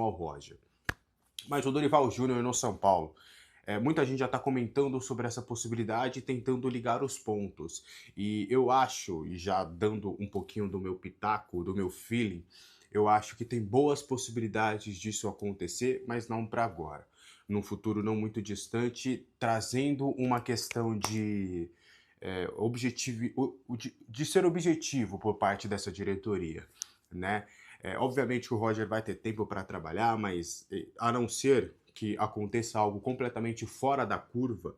ao Roger. Mas o Dorival Júnior no São Paulo, muita gente já está comentando sobre essa possibilidade, tentando ligar os pontos. E eu acho, e já dando um pouquinho do meu pitaco, do meu feeling, eu acho que tem boas possibilidades disso acontecer, mas não para agora. Num futuro não muito distante, trazendo uma questão de de ser objetivo por parte dessa diretoria, né? Obviamente que o Roger vai ter tempo para trabalhar, mas a não ser que aconteça algo completamente fora da curva,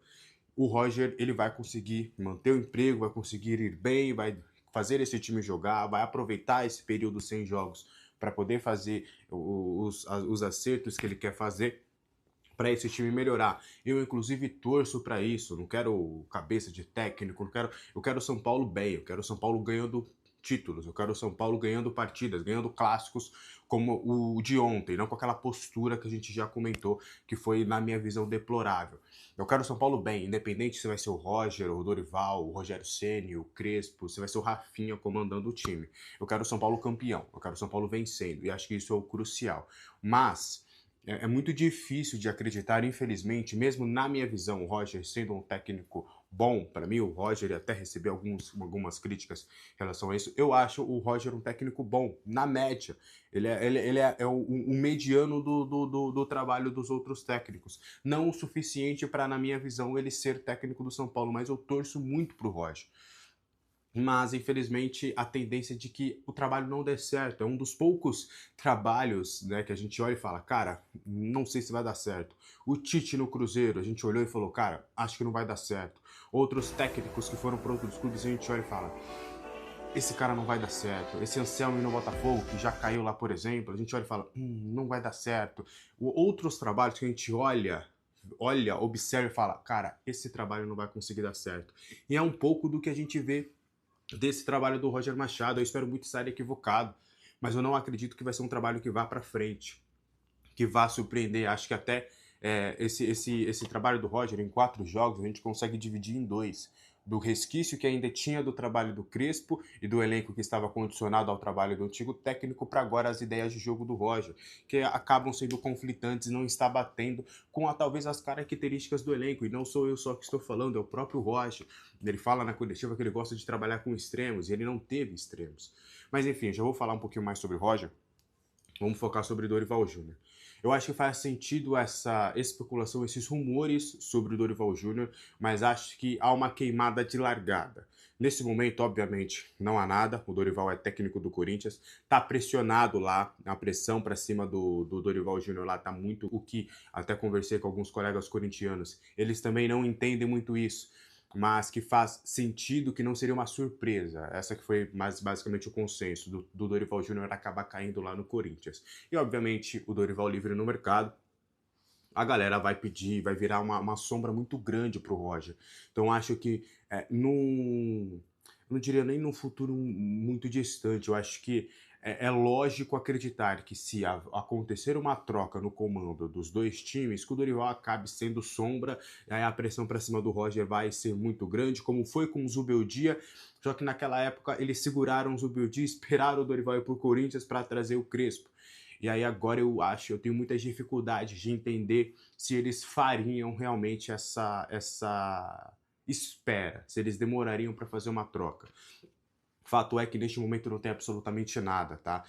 o Roger ele vai conseguir manter o emprego, vai conseguir ir bem, vai fazer esse time jogar, vai aproveitar esse período sem jogos para poder fazer os acertos que ele quer fazer para esse time melhorar. Eu, inclusive, torço para isso. Não quero cabeça de técnico, não quero, eu quero o São Paulo bem, eu quero o São Paulo ganhando títulos, eu quero o São Paulo ganhando partidas, ganhando clássicos como o de ontem, não com aquela postura que a gente já comentou, que foi, na minha visão, deplorável. Eu quero o São Paulo bem, independente se vai ser o Roger, o Dorival, o Rogério Ceni, o Crespo, se vai ser o Rafinha comandando o time. Eu quero o São Paulo campeão, eu quero o São Paulo vencendo, e acho que isso é o crucial. Mas é muito difícil de acreditar, infelizmente, mesmo na minha visão, o Roger sendo um técnico bom, para mim, o Roger até recebeu algumas críticas em relação a isso. Eu acho o Roger um técnico bom, na média. Ele é um mediano do trabalho dos outros técnicos. Não o suficiente para, na minha visão, ele ser técnico do São Paulo, mas eu torço muito pro Roger. Mas, infelizmente, a tendência é de que o trabalho não dê certo. É um dos poucos trabalhos, né, que a gente olha e fala, cara, não sei se vai dar certo. O Tite no Cruzeiro, a gente olhou e falou, cara, acho que não vai dar certo. Outros técnicos que foram para outros clubes, a gente olha e fala, esse cara não vai dar certo. Esse Anselmi no Botafogo, que já caiu lá, por exemplo, a gente olha e fala, não vai dar certo. Outros trabalhos que a gente olha, observa e fala, cara, esse trabalho não vai conseguir dar certo. E é um pouco do que a gente vê desse trabalho do Roger Machado. Eu espero muito estar equivocado, mas eu não acredito que vai ser um trabalho que vá para frente, que vá surpreender. Acho que até esse trabalho do Roger em 4 jogos a gente consegue dividir em 2. Do resquício que ainda tinha do trabalho do Crespo e do elenco que estava condicionado ao trabalho do antigo técnico para agora as ideias de jogo do Roger, que acabam sendo conflitantes e não está batendo com talvez as características do elenco. E não sou eu só que estou falando, é o próprio Roger. Ele fala na coletiva que ele gosta de trabalhar com extremos e ele não teve extremos. Mas enfim, já vou falar um pouquinho mais sobre o Roger. Vamos focar sobre Dorival Júnior. Eu acho que faz sentido essa especulação, esses rumores sobre o Dorival Júnior, mas acho que há uma queimada de largada. Nesse momento, obviamente, não há nada. O Dorival é técnico do Corinthians, está pressionado lá, a pressão para cima do Dorival Júnior lá está muito. O que até conversei com alguns colegas corintianos, eles também não entendem muito isso, mas que faz sentido, que não seria uma surpresa. Essa que foi mais basicamente o consenso do Dorival Júnior acabar caindo lá no Corinthians. E obviamente o Dorival livre no mercado, a galera vai pedir, vai virar uma sombra muito grande pro Roger. Então acho que não diria nem num futuro muito distante, eu acho que é lógico acreditar que se acontecer uma troca no comando dos dois times, que o Dorival acabe sendo sombra, e aí a pressão para cima do Roger vai ser muito grande, como foi com o Zubeldia, só que naquela época eles seguraram o Zubeldia, esperaram o Dorival ir pro Corinthians para trazer o Crespo. E aí agora eu tenho muitas dificuldades de entender se eles fariam realmente essa espera, se eles demorariam para fazer uma troca. Fato é que neste momento não tem absolutamente nada, tá?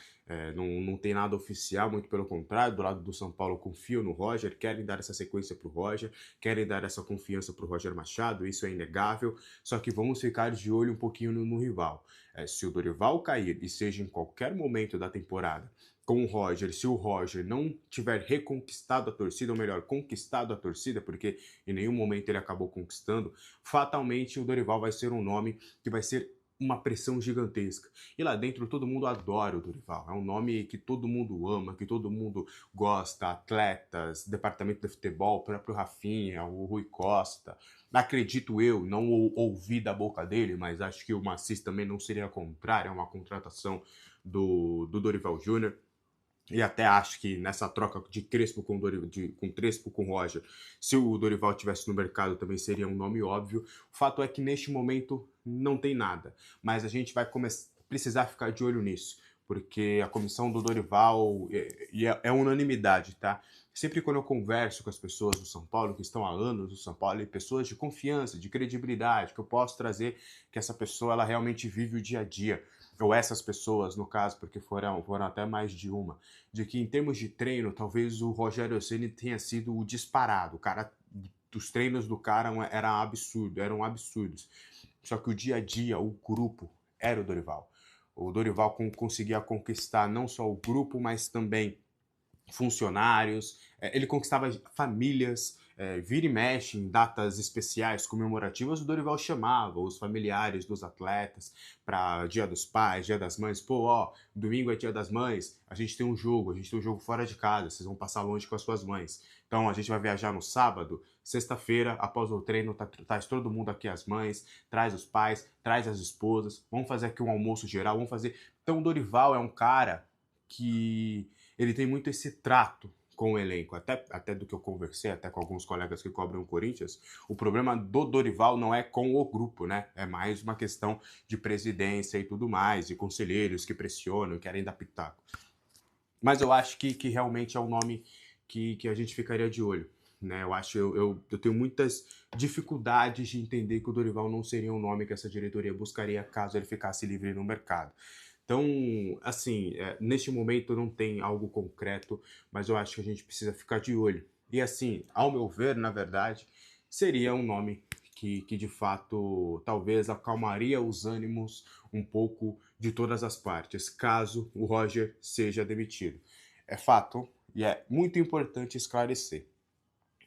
Não tem nada oficial, muito pelo contrário. Do lado do São Paulo confiam no Roger, querem dar essa sequência pro Roger, querem dar essa confiança pro Roger Machado, isso é inegável. Só que vamos ficar de olho um pouquinho no rival. Se o Dorival cair, e seja em qualquer momento da temporada, com o Roger, se o Roger não tiver reconquistado a torcida, ou melhor, conquistado a torcida, porque em nenhum momento ele acabou conquistando, fatalmente o Dorival vai ser um nome que vai ser uma pressão gigantesca. E lá dentro todo mundo adora o Dorival. É um nome que todo mundo ama, que todo mundo gosta. Atletas, departamento de futebol, o próprio Rafinha, o Rui Costa. Acredito eu, não ouvi da boca dele, mas acho que o Macis também não seria contrário a uma contratação do Dorival Júnior. E até acho que nessa troca de Crespo com Crespo com Roger, se o Dorival tivesse no mercado também seria um nome óbvio. O fato é que neste momento não tem nada, mas a gente vai precisar ficar de olho nisso. porque a comissão do Dorival é unanimidade, tá? Sempre quando eu converso com as pessoas do São Paulo, que estão há anos no São Paulo, e pessoas de confiança, de credibilidade, que eu posso trazer que essa pessoa ela realmente vive o dia a dia, ou essas pessoas, no caso, porque foram até mais de uma, de que em termos de treino, talvez o Rogério Ceni tenha sido o disparado. O cara, os treinos do cara eram absurdos. Só que o dia a dia, o grupo, era o Dorival. O Dorival conseguia conquistar não só o grupo, mas também funcionários, ele conquistava famílias, vira e mexe em datas especiais, comemorativas, o Dorival chamava os familiares dos atletas para Dia dos Pais, Dia das Mães. Pô, ó, domingo é Dia das Mães, a gente tem um jogo fora de casa, vocês vão passar longe com as suas mães. Então a gente vai viajar no sábado, sexta-feira, após o treino, traz todo mundo aqui as mães, traz os pais, traz as esposas, vamos fazer aqui um almoço geral, vamos fazer... Então o Dorival é um cara que ele tem muito esse trato com o elenco, até do que eu conversei, até com alguns colegas que cobrem o Corinthians, o problema do Dorival não é com o grupo, né? É mais uma questão de presidência e tudo mais, de conselheiros que pressionam, querem dar pitaco. Mas eu acho que realmente é um nome que a gente ficaria de olho, né? Eu tenho muitas dificuldades de entender que o Dorival não seria um nome que essa diretoria buscaria caso ele ficasse livre no mercado. Então, assim, neste momento não tem algo concreto, mas eu acho que a gente precisa ficar de olho. E assim, ao meu ver, na verdade, seria um nome que de fato talvez acalmaria os ânimos um pouco de todas as partes, caso o Roger seja demitido. É fato e é muito importante esclarecer.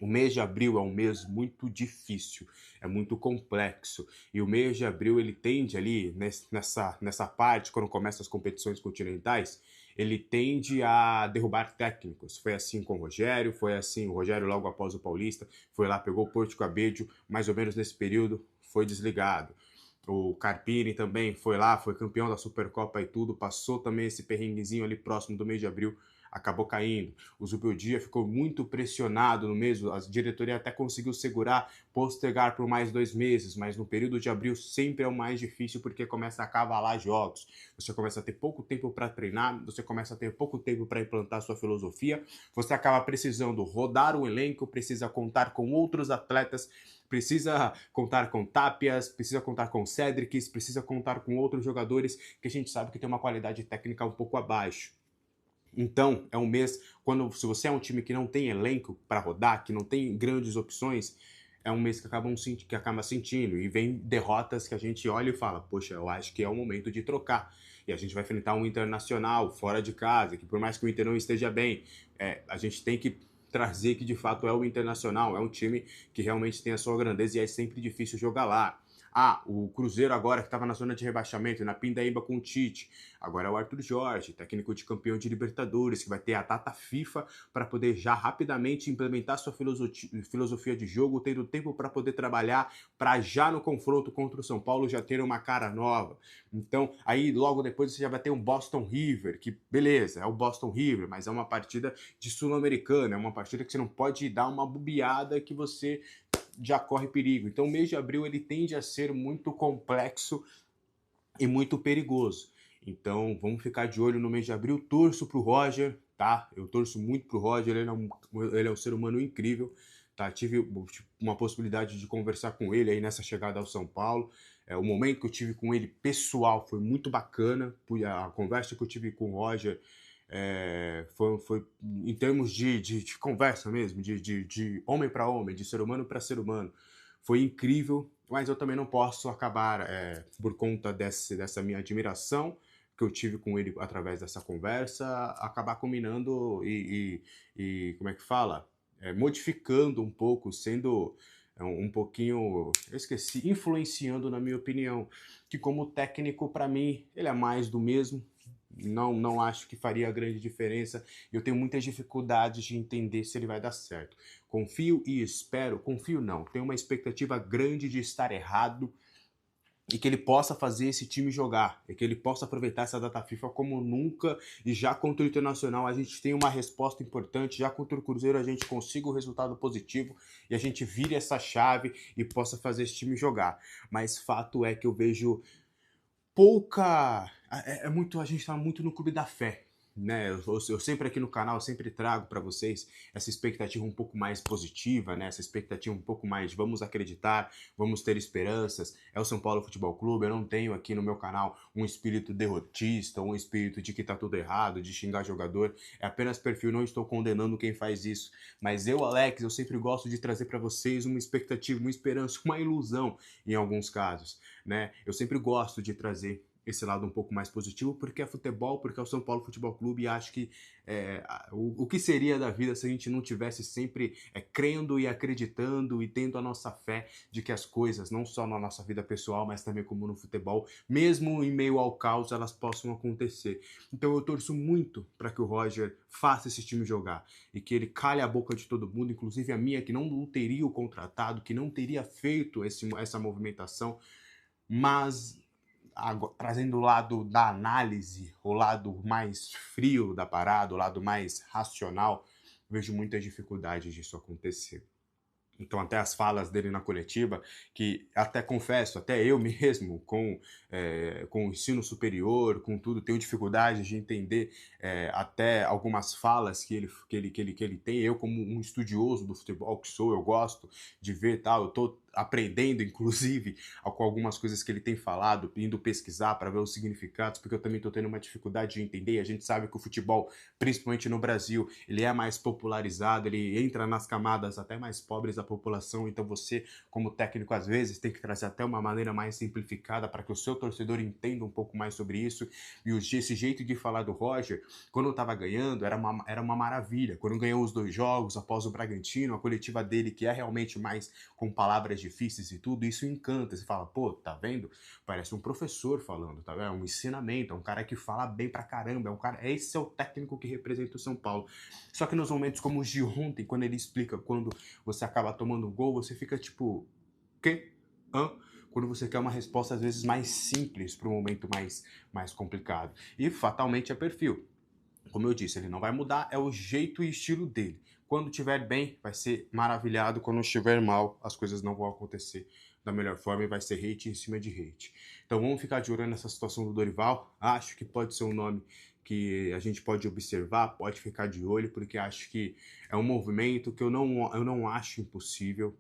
O mês de abril é um mês muito difícil, é muito complexo. E o mês de abril ele tende ali, nessa parte, quando começam as competições continentais, ele tende a derrubar técnicos. Foi assim com o Rogério, foi assim, o Rogério logo após o Paulista, foi lá, pegou o Porto Cabedelo, mais ou menos nesse período, foi desligado. O Carpini também foi lá, foi campeão da Supercopa e tudo, passou também esse perrenguezinho ali próximo do mês de abril, acabou caindo. O Zubeldia ficou muito pressionado no mês, a diretoria até conseguiu segurar, postergar por mais 2 meses, mas no período de abril sempre é o mais difícil porque começa a cavalar jogos. Você começa a ter pouco tempo para treinar, você começa a ter pouco tempo para implantar sua filosofia, você acaba precisando rodar o elenco, precisa contar com outros atletas, precisa contar com Tapias, precisa contar com Cedrics, precisa contar com outros jogadores que a gente sabe que tem uma qualidade técnica um pouco abaixo. Então, é um mês, se você é um time que não tem elenco para rodar, que não tem grandes opções, é um mês que acaba sentindo. E vem derrotas que a gente olha e fala, poxa, eu acho que é o momento de trocar. E a gente vai enfrentar um Internacional fora de casa, que por mais que o Inter não esteja bem, a gente tem que trazer que de fato é o Internacional, é um time que realmente tem a sua grandeza e é sempre difícil jogar lá. Ah, o Cruzeiro agora que estava na zona de rebaixamento, na Pindaíba com o Tite. Agora é o Arthur Jorge, técnico de campeão de Libertadores, que vai ter a data FIFA para poder já rapidamente implementar sua filosofia de jogo, tendo tempo para poder trabalhar, para já no confronto contra o São Paulo já ter uma cara nova. Então, aí logo depois você já vai ter um Boston River, que beleza, é o Boston River, mas é uma partida de Sul-Americana, é uma partida que você não pode dar uma bobeada que você já corre perigo. Então o mês de abril ele tende a ser muito complexo e muito perigoso. Então vamos ficar de olho no mês de abril. Torço pro Roger, tá? Eu torço muito pro Roger, ele é um ser humano incrível, tá? Tive uma possibilidade de conversar com ele aí nessa chegada ao São Paulo. O momento que eu tive com ele pessoal foi muito bacana. A conversa que eu tive com o Roger foi em termos de conversa mesmo, de homem para homem, de ser humano para ser humano. Foi incrível, mas eu também não posso acabar, por conta dessa minha admiração que eu tive com ele através dessa conversa, acabar combinando e como é que fala? Modificando um pouco, sendo um pouquinho, eu esqueci, influenciando na minha opinião, que como técnico, para mim, ele é mais do mesmo. Não acho que faria grande diferença. Eu tenho muitas dificuldades de entender se ele vai dar certo. Confio e espero, confio não, tenho uma expectativa grande de estar errado e que ele possa fazer esse time jogar, e que ele possa aproveitar essa data FIFA como nunca, e já contra o Internacional a gente tem uma resposta importante, já contra o Cruzeiro a gente consiga o resultado positivo e a gente vire essa chave e possa fazer esse time jogar. Mas fato é que eu vejo pouca, a gente tá muito no clube da fé, né? Eu sempre aqui no canal, eu sempre trago para vocês essa expectativa um pouco mais positiva, né? Essa expectativa um pouco mais de vamos acreditar, vamos ter esperanças. É o São Paulo Futebol Clube, eu não tenho aqui no meu canal um espírito derrotista, um espírito de que tá tudo errado, de xingar jogador. É apenas perfil, não estou condenando quem faz isso. Mas eu, Alex, eu sempre gosto de trazer para vocês uma expectativa, uma esperança, uma ilusão em alguns casos, né? Eu sempre gosto de trazer esse lado um pouco mais positivo, porque é futebol, porque é o São Paulo Futebol Clube, e acho que o que seria da vida se a gente não tivesse sempre crendo e acreditando e tendo a nossa fé de que as coisas, não só na nossa vida pessoal, mas também como no futebol, mesmo em meio ao caos, elas possam acontecer. Então eu torço muito para que o Roger faça esse time jogar e que ele calhe a boca de todo mundo, inclusive a minha, que não o teria o contratado, que não teria feito essa movimentação, mas trazendo o lado da análise, o lado mais frio da parada, o lado mais racional, vejo muitas dificuldades disso acontecer. Então até as falas dele na coletiva, que até confesso, até eu mesmo, com o ensino superior, com tudo, tenho dificuldade de entender até algumas falas que ele tem. Eu, como um estudioso do futebol que sou, eu gosto de ver tal, eu tô aprendendo, inclusive, com algumas coisas que ele tem falado, indo pesquisar para ver os significados, porque eu também estou tendo uma dificuldade de entender. A gente sabe que o futebol, principalmente no Brasil, ele é mais popularizado, ele entra nas camadas até mais pobres da população, então você, como técnico, às vezes, tem que trazer até uma maneira mais simplificada para que o seu torcedor entenda um pouco mais sobre isso. E esse jeito de falar do Roger, quando eu estava ganhando, era uma maravilha. Quando ganhou os 2 jogos, após o Bragantino, a coletiva dele, que é realmente mais com palavras difíceis e tudo, isso encanta. Você fala, pô, tá vendo? Parece um professor falando, tá vendo? É um ensinamento, é um cara que fala bem pra caramba, esse é o técnico que representa o São Paulo. Só que nos momentos como os de ontem, quando ele explica, quando você acaba tomando um gol, você fica tipo, quê? Hã? Quando você quer uma resposta, às vezes, mais simples para um momento mais complicado. E fatalmente é perfil. Como eu disse, ele não vai mudar, é o jeito e estilo dele. Quando estiver bem, vai ser maravilhado. Quando estiver mal, as coisas não vão acontecer da melhor forma e vai ser hate em cima de hate. Então vamos ficar de olho nessa situação do Dorival. Acho que pode ser um nome que a gente pode observar, pode ficar de olho, porque acho que é um movimento que eu não acho impossível.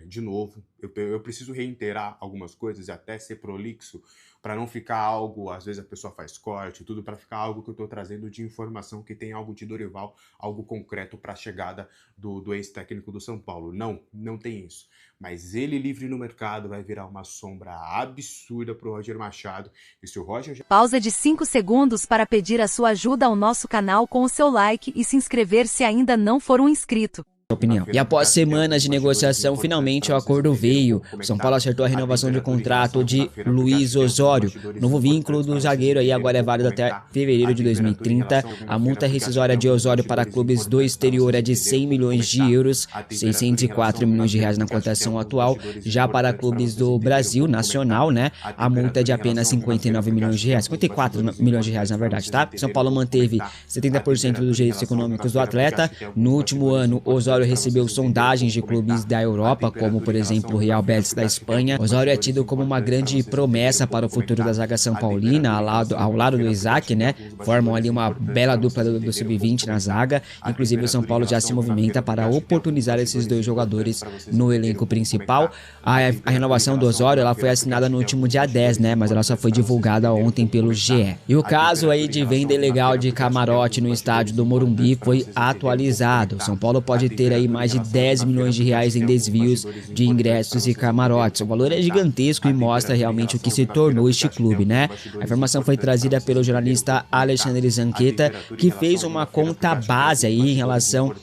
De novo, eu preciso reiterar algumas coisas e até ser prolixo para não ficar algo, às vezes a pessoa faz corte, tudo, para ficar algo que eu estou trazendo de informação que tem algo de Dorival, algo concreto para a chegada do ex-técnico do São Paulo. Não tem isso. Mas ele livre no mercado vai virar uma sombra absurda para o Roger Machado. E se o Roger... Pausa de 5 segundos para pedir a sua ajuda ao nosso canal com o seu like e se inscrever se ainda não for um inscrito. Opinião. E após semanas de negociação, finalmente o acordo veio. O São Paulo acertou a renovação de contrato de Luiz Osório. Novo vínculo do zagueiro aí agora é válido até fevereiro de 2030. A multa rescisória de Osório para clubes do exterior é de 100 milhões de euros, 604 milhões de reais na cotação atual. Já para clubes do Brasil nacional, né, a multa é de apenas 59 milhões de reais, 54 milhões de reais na verdade, tá? São Paulo manteve 70% dos direitos econômicos do atleta. No último ano, Osório recebeu sondagens de clubes da Europa, como por exemplo o Real Betis da Espanha. Osório é tido como uma grande promessa para o futuro da zaga São Paulina, ao lado do Isaac, né? Formam ali uma bela dupla do Sub-20 na zaga. Inclusive o São Paulo já se movimenta para oportunizar esses 2 jogadores no elenco principal. A renovação do Osório, ela foi assinada no último dia 10, né? Mas ela só foi divulgada ontem pelo GE. E o caso aí de venda ilegal de camarote no estádio do Morumbi foi atualizado. O São Paulo pode ter aí mais de 10 milhões de reais em desvios de ingressos e camarotes. O valor é gigantesco e mostra realmente o que se tornou este clube, né? A informação foi trazida pelo jornalista Alexandre Zanqueta, que fez uma conta base aí em relação,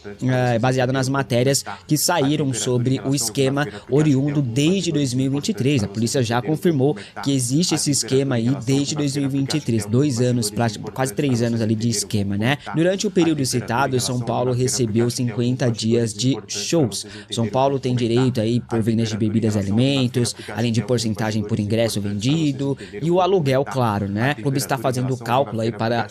baseada nas matérias que saíram sobre o esquema oriundo desde 2023. A polícia já confirmou que existe esse esquema aí desde 2023, 2 anos, quase 3 anos ali de esquema, né? Durante o período citado, o São Paulo recebeu 50 dias dias de shows. São Paulo tem direito aí por vendas de bebidas e alimentos, além de porcentagem por ingresso vendido e o aluguel, claro, né? O clube está fazendo o cálculo aí para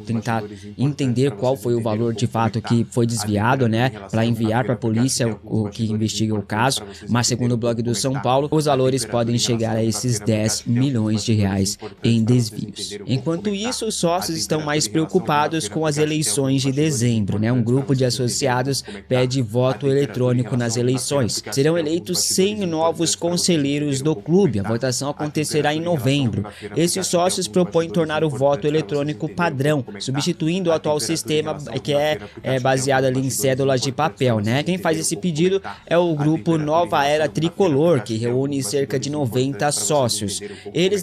tentar entender qual foi o valor de fato que foi desviado, né? Para enviar para a polícia o que investiga o caso, mas segundo o blog do São Paulo, os valores podem chegar a esses 10 milhões de reais em desvios. Enquanto isso, os sócios estão mais preocupados com as eleições de dezembro, né? Um grupo de associados pede voto eletrônico nas eleições. Serão eleitos 100 novos conselheiros do clube. A votação acontecerá em novembro. Esses sócios propõem tornar o voto eletrônico padrão, substituindo o atual sistema que é baseado ali em cédulas de papel, né? Quem faz esse pedido é o grupo Nova Era Tricolor, que reúne cerca de 90 sócios. Eles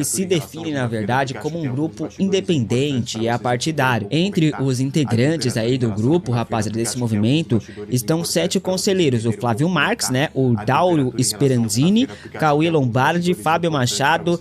se definem, na verdade, como um grupo independente e apartidário. Entre os integrantes aí do grupo, rapaziada, desse movimento, estão 7 conselheiros: o Flávio Marques, né? O Dauro Speranzini, Cauê Lombardi, Fábio Machado,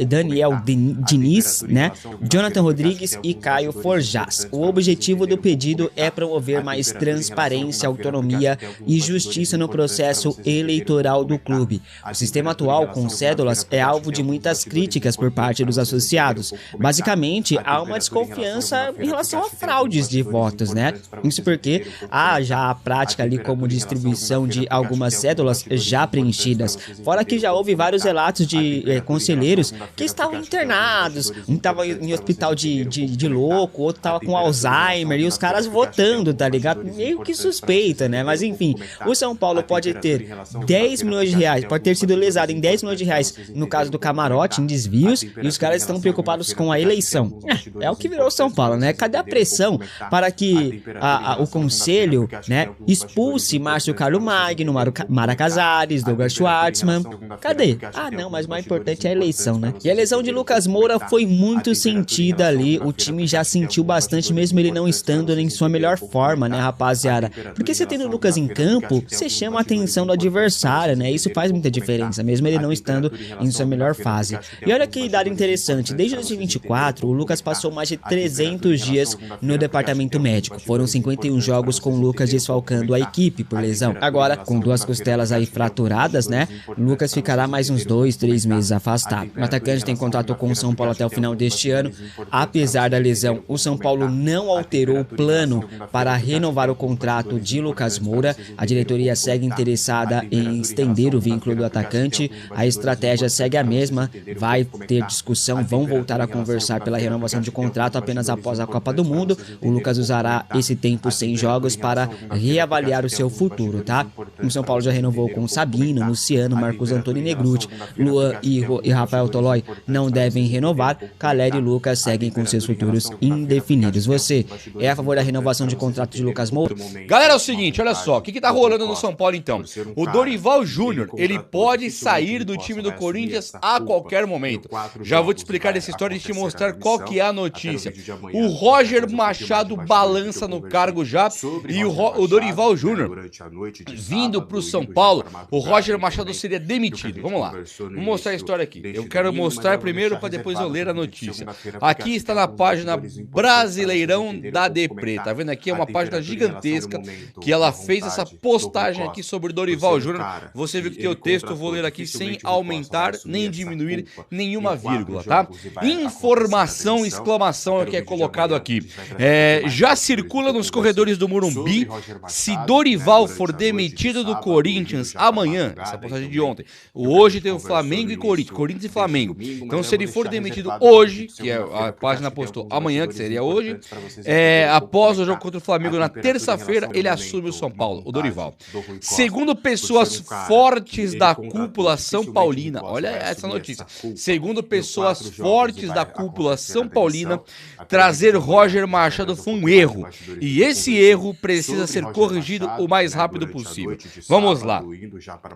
Daniel Diniz, né? Jonathan Rodrigues e Caio Forjás. O objetivo do pedido é promover mais transparência, autonomia e justiça no processo eleitoral do clube. O sistema atual com cédulas é alvo de muitas críticas por parte dos associados. Basicamente, há uma desconfiança em relação a fraudes de votos, né? Isso porque há já a prática ali como distribuição de algumas cédulas já preenchidas. Fora que já houve vários relatos de conselheiros que estavam internados, um estava em hospital de louco, outro estava com Alzheimer, e os caras votando, tá ligado? Meio que suspeita, né? Mas enfim, o São Paulo pode ter 10 milhões de reais, pode ter sido lesado em 10 milhões de reais no caso do camarote, em desvios, e os caras estão preocupados com a eleição. É o que virou o São Paulo, né? Cadê a pressão para que o conselho, né, expulse Márcio Carlo Magno, Mara Casares, Douglas Schwartzman? Cadê? Ah, não, mas o mais importante é a eleição, né? E a lesão de Lucas Moura foi muito sentida ali, o time já sentiu bastante, mesmo ele não estando em sua melhor forma, né, rapaziada? Porque você tendo o Lucas em campo, você chama a atenção do adversário, né? Isso faz muita diferença, mesmo ele não estando em sua melhor fase. E olha que dado interessante, desde 2024, o Lucas passou mais de 300 dias no departamento médico. Foram 51 jogos com o Lucas desfalcando a equipe por lesão. Agora, com 2 costelas aí fraturadas, né, o Lucas ficará mais uns 2, 3 meses afastado. O atacante tem contrato com o São Paulo até o final deste ano. Apesar da lesão, o São Paulo não alterou o plano para renovar o contrato de Lucas Moura. A diretoria segue interessada em estender o vínculo do atacante. A estratégia segue a mesma, vai ter discussão, vão voltar a conversar pela renovação de contrato apenas após a Copa do Mundo. O Lucas usará esse tempo sem jogos para reavaliar o seu futuro, tá? O São Paulo já renovou com Sabino, Luciano, Marcos Antônio Negrucci, Luan e Rafael Tolói não devem renovar. Caleri e Lucas seguem com seus futuros indefinidos. Você é a favor da renovação de contrato de Lucas Moura? Galera, é o seguinte, olha só, o que tá rolando no São Paulo então? O Dorival Júnior, ele pode sair do time do Corinthians a qualquer momento. Já vou te explicar essa história e te mostrar qual que é a notícia. O Roger Machado balança no cargo já e o Dorival Júnior vindo pro São Paulo, o Roger Machado seria demitido. Vamos lá, vou mostrar a história aqui. Eu quero mostrar primeiro para depois eu ler a notícia. Aqui está na página Brasileirão da Depre, tá vendo aqui? É uma página gigantesca que ela fez essa postagem aqui sobre Dorival Júnior. Você viu que tem o texto, eu vou ler aqui sem aumentar nem diminuir nenhuma vírgula, tá? Informação, exclamação é o que é colocado aqui. Já circula nos corredores do Morumbi, se Dorival for demitido do Corinthians amanhã, essa postagem de ontem, hoje tem o Flamengo e Corinthians e Flamengo, então se ele for demitido hoje, que a página postou amanhã, que seria hoje, após o jogo contra o Flamengo na terça-feira, ele assume o São Paulo, o Dorival. Segundo pessoas fortes da cúpula São Paulina, olha essa notícia, segundo pessoas fortes da cúpula São Paulina, trazer Roger Machado foi um erro, e esse erro precisa ser corrigido o mais rápido possível. Vamos lá,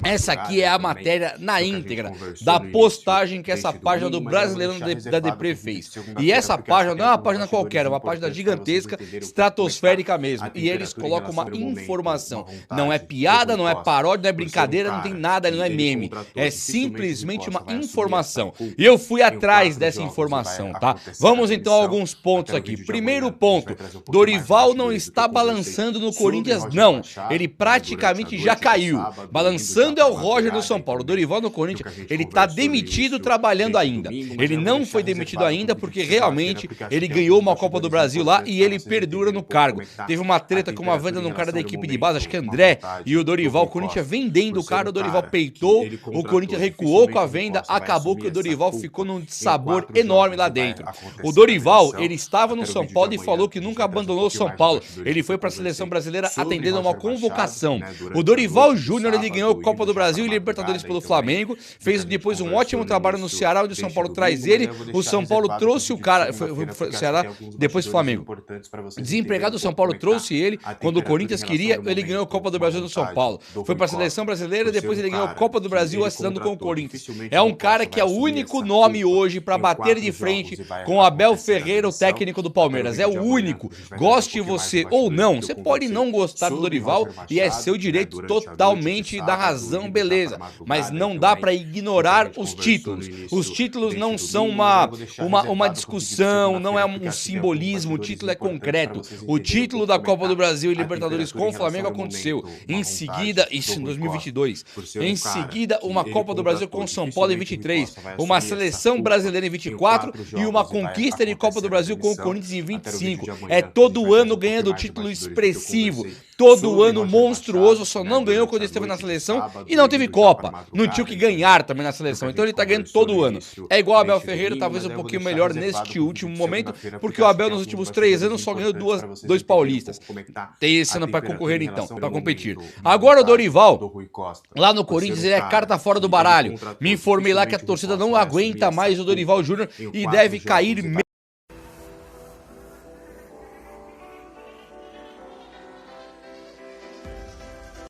essa aqui é a matéria na íntegra da postagem que essa página do Brasileirão da Depre fez. E essa página não é uma página qualquer, é uma página gigantesca, estratosférica mesmo, e eles colocam uma informação. Não é piada, não é paródia, não é brincadeira, não tem nada, não é meme. É simplesmente uma informação. E eu fui atrás dessa informação, tá? Vamos então a alguns pontos aqui. Primeiro ponto, Dorival não está balançando balançando no Corinthians, não. Ele praticamente já caiu. Balançando é o Roger no São Paulo. O Dorival no Corinthians, ele tá demitido trabalhando ainda. Ele não foi demitido ainda porque realmente ele ganhou uma Copa do Brasil lá e ele perdura no cargo. Teve uma treta com uma venda de um cara da equipe de base, acho que André, e o Dorival, o Corinthians vendendo o cara, o Dorival peitou, o Corinthians recuou com a venda, acabou que o Dorival ficou num sabor enorme lá dentro. O Dorival, ele estava no São Paulo e falou que nunca abandonou o São Paulo. Ele foi para a seleção brasileira atendendo a uma convocação. O Dorival Júnior, ele ganhou a Copa do Brasil e Libertadores pelo Flamengo, fez depois um ótimo trabalho no Ceará, onde o São Paulo traz ele, o São Paulo trouxe o cara, foi Ceará, depois Flamengo. Desempregado, o São Paulo trouxe ele, quando o Corinthians queria, ele ganhou a Copa do Brasil no São Paulo. Foi para a seleção brasileira, depois ele ganhou a Copa do Brasil assinando com o Corinthians. É um cara que é o único nome hoje para bater de frente com o Abel Ferreira, o técnico do Palmeiras. É o único. Goste você ou não, você pode não gostar do Dorival e é seu direito totalmente da razão, beleza. Mas não dá para ignorar os títulos. Os títulos não são uma discussão, não é um simbolismo, o título é concreto. O título da Copa do Brasil e Libertadores com o Flamengo aconteceu. Em seguida, isso em 2022. Em seguida, uma Copa do Brasil com o São Paulo em 23, uma seleção brasileira em 24 e uma conquista de Copa do Brasil com o Corinthians em 25. É todo ano ganhando título expressivo. Todo ano monstruoso, só não ganhou quando esteve na seleção e não teve Copa. Não tinha o que ganhar também na seleção, então ele tá ganhando todo ano. É igual o Abel Ferreira, talvez um pouquinho melhor neste último momento, porque o Abel nos últimos 3 anos só ganhou dois paulistas. Tem esse ano pra concorrer então, pra competir. Agora o Dorival, lá no Corinthians, ele é carta fora do baralho. Me informei lá que a torcida não aguenta mais o Dorival Júnior e deve cair mesmo.